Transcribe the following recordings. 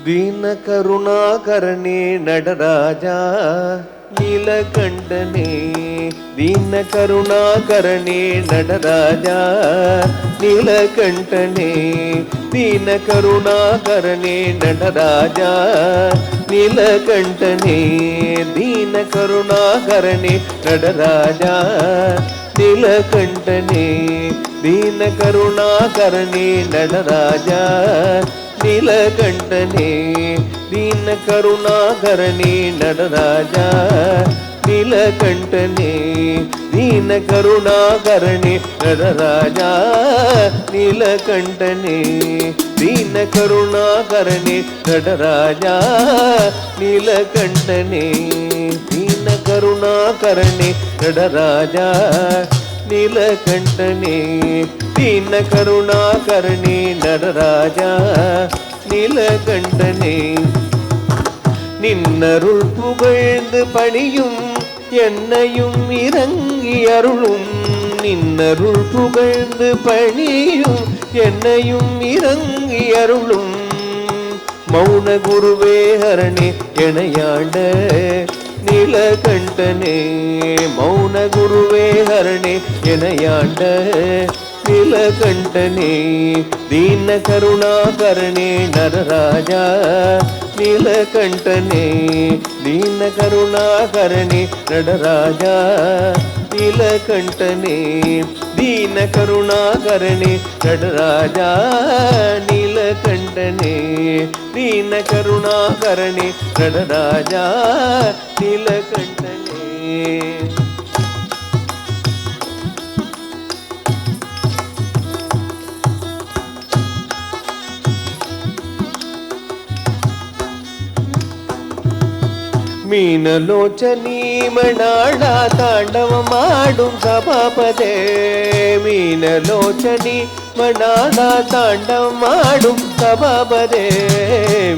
ದೀನ ಕರುಣಾಕರಣೆ ನಟರಾಜ ನೀಲಕಂಠನೆ. ದೀನ ಕರುಣಾಕರಣೆ ನಟರಾಜ ನೀಲಕಂಠನೆ. ದೀನ ಕರುಣಾಕರಣೆ ನಟರಾಜ ನೀಲಕಂಠನೆ. ದೀನ ಕರುಣಾಕರಣೆ ನಟರಾಜ ನೀಲಕಂಠನೆ. ದೀನ ಕರುಣಾಕರಣೆ ನಟರಾಜ ನೀಲಕಂಠನೆ. ದೀನ ಕರುಣಾಕರಣೆ ನಟರಾಜ ನೀಲಕಂಠನೆ. ದೀನ ಕರುಣಾಕರಣೆ ನಟರಾಜ ನೀಲಕಂಠನೆ. ದೀನ ಕರುಣಾಕರಣೆ ನಟರಾಜ ನೀಲಕಂಠನೆ. ದೀನ ಕರುಣಾಕರಣೆ ನಟರಾಜ ನೀಲಕಂಠನೆ. ದೀನ ಕರುಣಾಕರಣೆ ನಟರಾಜ நீலகண்டனே. நின்னருள் புகழ்ந்து பணியும் என்னையும் இறங்கி அருளும். நின்னருள் புகழ்ந்து பணியும் என்னையும் இறங்கி அருளும். மௌன குருவே ஹரணே எனையாண்ட நீலகண்டனே. மௌன குருவே ஹரணே எனையாண்ட நீலகண்டனே. ದೀನ ಕರುಣಾಕರಣೆ ನಟರಾಜ ನೀಲಕಂಠನೆ. ದೀನ ಕರುಣಾಕರಣೆ ನಟರಾಜ ನೀಲಕಂಠನೆ. ದೀನ ಕರುಣಾಕರಣೆ ನಟರಾಜ ನೀಲಕಂಠನೆ. ದೀನ ಕರುಣಾಕರಣೆ ನಟರಾಜ ನೀಲಕಂಠನೆ. ಮೀನಲೋಚನಿ ಮಣಾಳ ತಾಂಡವ ಮಾಡುಂ ಸಭಾಪದೇ. ಮೀನಲೋಚನಿ ಮಣಾಳ ತಾಂಡವ ಮಾಡುಂ ಸಭಾಪದೇ.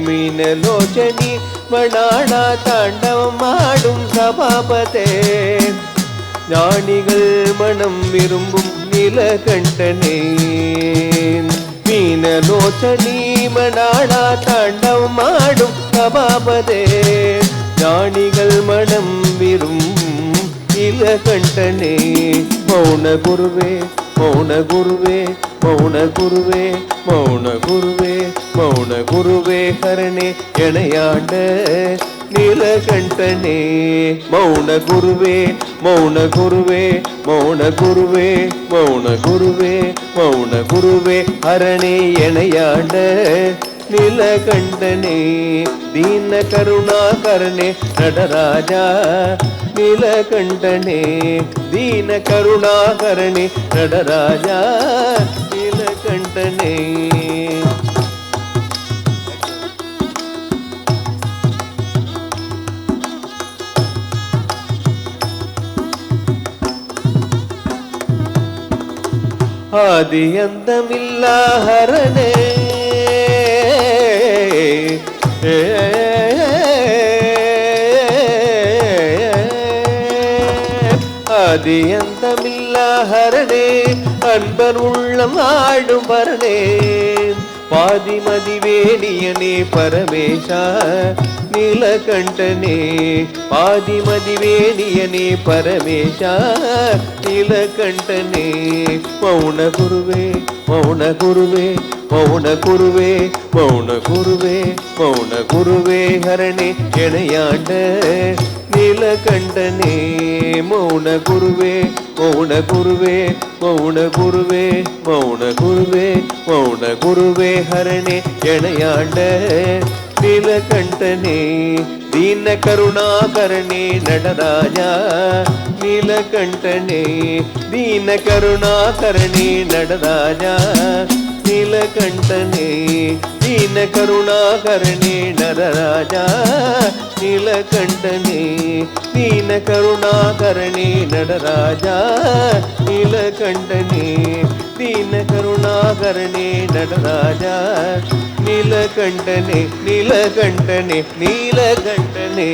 ಮೀನಲೋಚನಿ ಮಣಾಳ ತಾಂಡವ ಮಾಡುಂ சபாபதே. ஞானிகள் மனம் விரும்பும் நீலகண்டனே. மீனலோச்சனி மணாளா தாண்டவம் ஆடும் சபாபதே. ஞானிகள் மனம் விரும்பும் நீலகண்டனே. மௌன குருவே மௌன குருவே மௌன குருவே மௌன குருவே மௌன குருவே ஹரணே எனையாண்ட நீலகண்டனே. மௌன குருவே மௌன குருவே மௌன குருவே மௌன குருவே மௌன குருவே ஹரணே எனையாண்ட நீலகண்டனே. ದೀನ ಕರುಣಾಕರಣೆ ನಟರಾಜ ನೀಲಕಂಠನೆ. ದೀನ ಕರುಣಾಕರಣೆ ನಟರಾಜ ನೀಲಕಂಠನೆ. ಆದಿಯಂತಮಿಲ್ಲ ಹರನೇ. ஆதியந்தமில்ல ஹரணே அன்பர் உள்ளம் ஆடும் பரணே. பாதிமதி வேணியனே பரமேஷா நீலகண்டனே. பாதிமதி வேணியனே பரமேஷா நீலகண்டனே. மௌன குருவே மௌன குருவே மௌன குருவே மௌன குருவே மௌன குருவே ஹரணே எனையாண்ட நீலகண்டனே. மௌன குருவே மௌன குருவே மௌன குருவே மௌன குருவே மௌன குருவே ஹரணே எனையாண்ட நீலகண்டனே. ದೀನ ಕರುಣಾಕರಣೆ ನಟರಾಜ ನೀಲಕಂಠನೆ. ದೀನ ಕರುಣಾಕರಣೆ ನಟರಾಜ ನೀಲಕಂಠನೆ. ದೀನ ಕರುಣಾಕರಣೆ ನಟರಾಜ ನೀಲಕಂಠನೆ. ದೀನ ಕರುಣಾಕರಣೆ ನಟರಾಜ ನೀಲಕಂಠನೆ. ದೀನ ಕರುಣಾಕರಣೆ ನಟರಾಜ ನೀಲಕಂಠನೆ. ನೀಲಕಂಠನೆ ನೀಲಕಂಠನೆ.